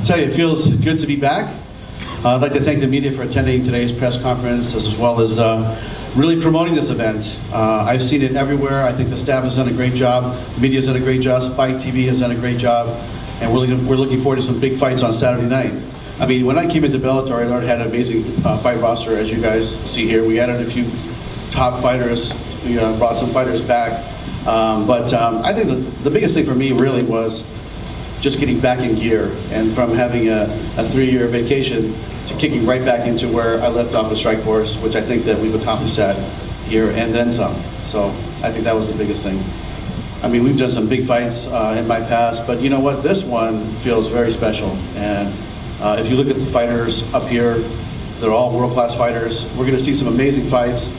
tell you, it feels good to be back. I'd like to thank the media for attending today's press conference, as well as really promoting this event. I've seen it everywhere. I think the staff has done a great job. The media has done a great job. Spike TV has done a great job. And we're looking forward to some big fights on Saturday night. I mean, when I came into Bellator, I already had an amazing fight roster, as you guys see here. We added a few top fighters. We brought some fighters back. But I think the biggest thing for me really was just getting back in gear, and from having a 3-year vacation to kicking right back into where I left off with Strikeforce, which I think that we've accomplished that here and then some. So I think that was the biggest thing. I mean, we've done some big fights in my past, but you know what? This one feels very special. And if you look at the fighters up here, they're all world-class fighters. We're going to see some amazing fights.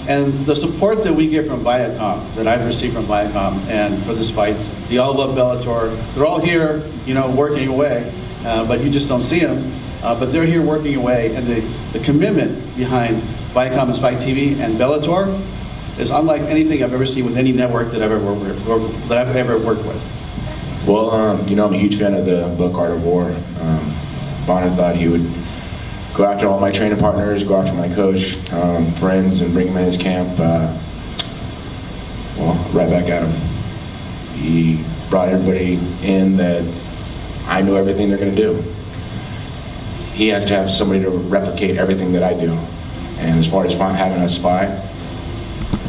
And the support that we get from Viacom, that I've received from Viacom, and for this fight, they all love Bellator. They're all here, you know, working away, but you just don't see them. But they're here working away, and the commitment behind Viacom and Spike TV and Bellator is unlike anything I've ever seen with any network that I've ever worked with. Well, you know, I'm a huge fan of the book Art of War. Bonnar thought he would go after all my training partners, go after my coach, friends, and bring them in his camp. Well, right back at him. He brought everybody in that I knew everything they're going to do. He has to have somebody to replicate everything that I do. And as far as having a spy,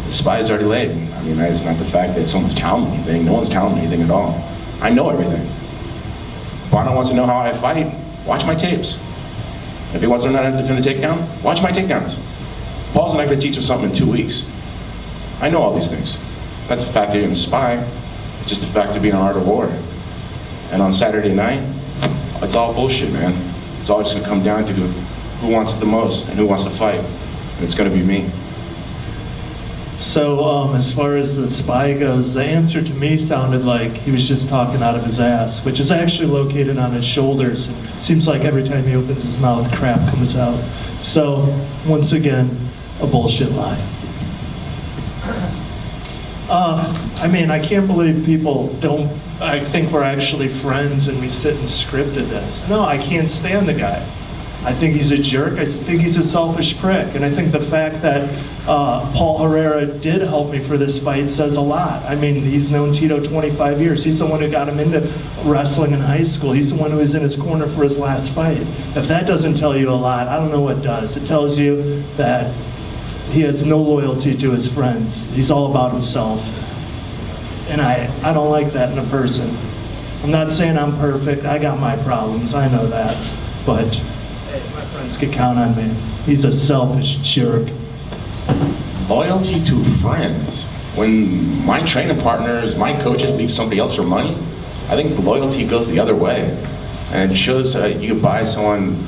the spy is already laid. I mean, it's not the fact that someone's telling me anything. No one's telling me anything at all. I know everything. Bonnar wants to know how I fight. Watch my tapes. If he wants to learn how to defend a takedown, watch my takedowns. Paul's not going to teach him something in 2 weeks. I know all these things. Not the fact that you're a spy, it's just the fact of being an Art of War. And on Saturday night, it's all bullshit, man. It's all just going to come down to who wants it the most and who wants to fight. And it's going to be me. So as far as the spy goes, the answer to me sounded like he was just talking out of his ass, which is actually located on his shoulders. It seems like every time he opens his mouth, crap comes out. So once again, a bullshit lie. I mean, I can't believe people I think we're actually friends and we sit and scripted this. No, I can't stand the guy. I think he's a jerk. I think he's a selfish prick. And I think the fact that Paul Herrera did help me for this fight says a lot. I mean, he's known Tito 25 years. He's the one who got him into wrestling in high school. He's the one who was in his corner for his last fight. If that doesn't tell you a lot, I don't know what does. It tells you that he has no loyalty to his friends. He's all about himself. And I don't like that in a person. I'm not saying I'm perfect. I got my problems. I know that. But hey, my friends can count on me. He's a selfish jerk. Loyalty to friends. When my training partners, my coaches leave somebody else for money, I think the loyalty goes the other way. And it shows you can buy someone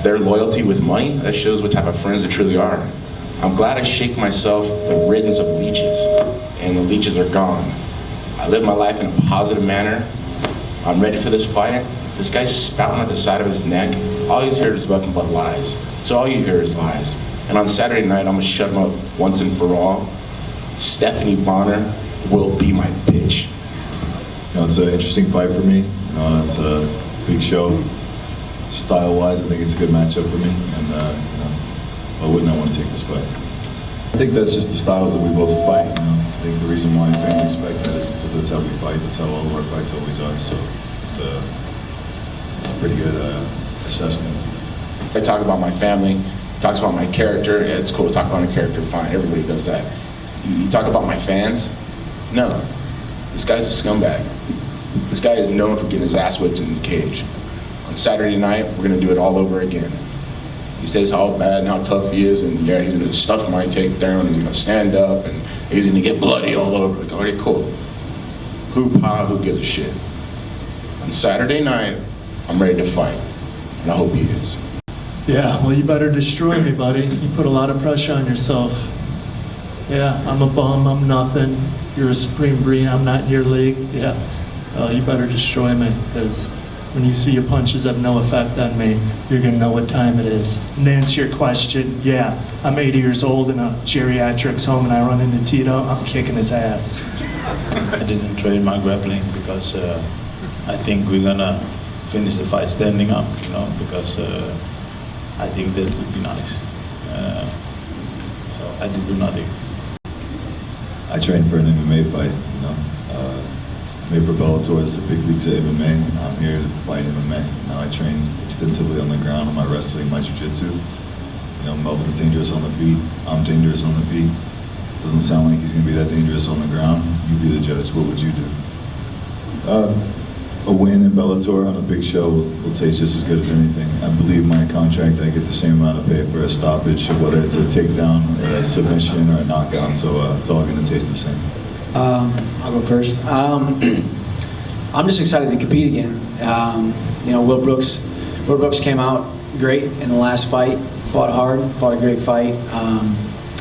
their loyalty with money. That shows what type of friends they truly are. I'm glad I shake myself the riddance of leeches, and the leeches are gone. I live my life in a positive manner. I'm ready for this fight. This guy's spouting at the side of his neck. All he's heard is nothing but lies. So all you hear is lies. And on Saturday night, I'm gonna shut him up once and for all. Stephan Bonnar will be my bitch. You know, it's an interesting fight for me. It's a big show. Style-wise, I think it's a good matchup for me. And you know, why wouldn't I want to take this fight? I think that's just the styles that we both fight. You know? I think the reason why fans expect that is because that's how we fight. That's how all of our fights always are. So it's a pretty good assessment. I talk about my family, talks about my character. Yeah, it's cool to talk about a character, fine, everybody does that. You talk about my fans? No, this guy's a scumbag. This guy is known for getting his ass whipped in the cage. On Saturday night, we're gonna do it all over again. He says how bad and how tough he is, and yeah, he's gonna stuff my takedown, he's gonna stand up, and he's gonna get bloody all over. Like, okay, cool. Who gives a shit? On Saturday night, I'm ready to fight, and I hope he is. Yeah, well, you better destroy me, buddy. You put a lot of pressure on yourself. Yeah, I'm a bum, I'm nothing. You're a supreme breed, I'm not in your league. Yeah, you better destroy me, because when you see your punches have no effect on me, you're gonna know what time it is. And to answer your question, yeah, I'm 80 years old in a geriatrics home and I run into Tito, I'm kicking his ass. I didn't train my grappling because I think we're gonna finish the fight standing up, you know, because I think that would be nice. So I did do nothing. I trained for an MMA fight, you know. Made for Bellator, it's the big leagues of MMA. I'm here to fight MMA. You know, I train extensively on the ground, on my wrestling, my jiu-jitsu. You know, Melvin's dangerous on the feet. I'm dangerous on the feet. Doesn't sound like he's going to be that dangerous on the ground. You be the judge. What would you do? A win in Bellator on a big show will taste just as good as anything. I believe my contract, I get the same amount of pay for a stoppage, whether it's a takedown, or a submission, or a knockout. So it's all going to taste the same. I'll go first. I'm just excited to compete again. You know, Will Brooks came out great in the last fight, fought hard, fought a great fight.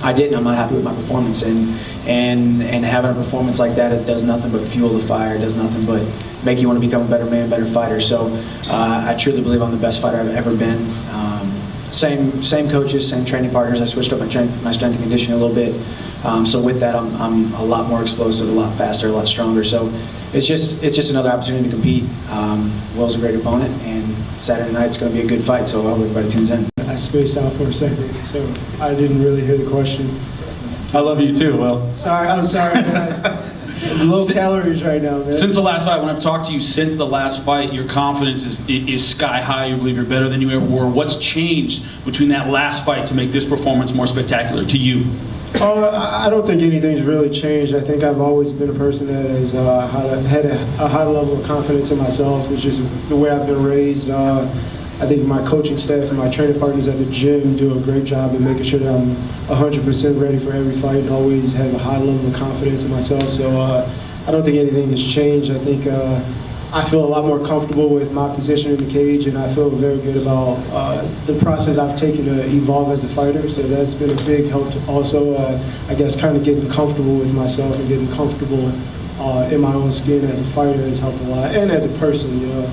I didn't. I'm not happy with my performance, and having a performance like that, it does nothing but fuel the fire. It does nothing but make you want to become a better man, better fighter. So I truly believe I'm the best fighter I've ever been. Same coaches, same training partners. I switched up my strength and conditioning a little bit. So with that, I'm a lot more explosive, a lot faster, a lot stronger. So it's just another opportunity to compete. Will's a great opponent, and Saturday night's going to be a good fight. So I hope everybody tunes in. I spaced out for a second, so I didn't really hear the question. I love you too, Will. Sorry, I'm sorry, man. Low calories right now, man. Since the last fight, when I've talked to you since the last fight, your confidence is sky high. You believe you're better than you ever were. What's changed between that last fight to make this performance more spectacular to you? I don't think anything's really changed. I think I've always been a person that has had a high level of confidence in myself. It's just the way I've been raised. I think my coaching staff and my training partners at the gym do a great job in making sure that I'm 100% ready for every fight and always have a high level of confidence in myself. So I don't think anything has changed. I think I feel a lot more comfortable with my position in the cage, and I feel very good about the process I've taken to evolve as a fighter. So that's been a big help to also, I guess, kind of getting comfortable with myself and getting comfortable in my own skin as a fighter has helped a lot, and as a person, you know.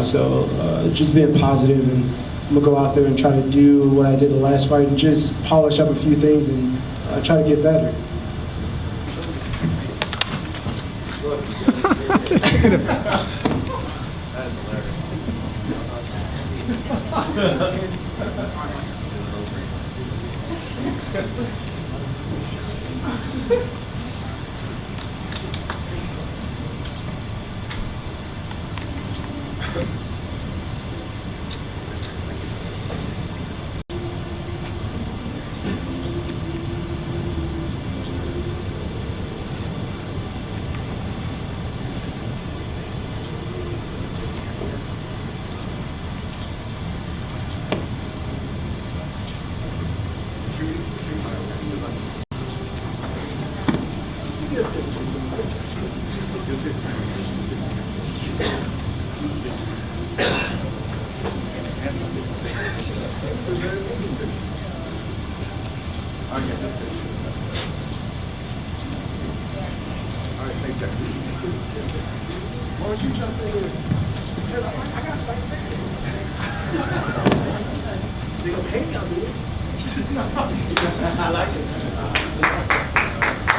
So just being positive, and I'm gonna go out there and try to do what I did the last fight and just polish up a few things and try to get better.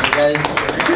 Hey guys.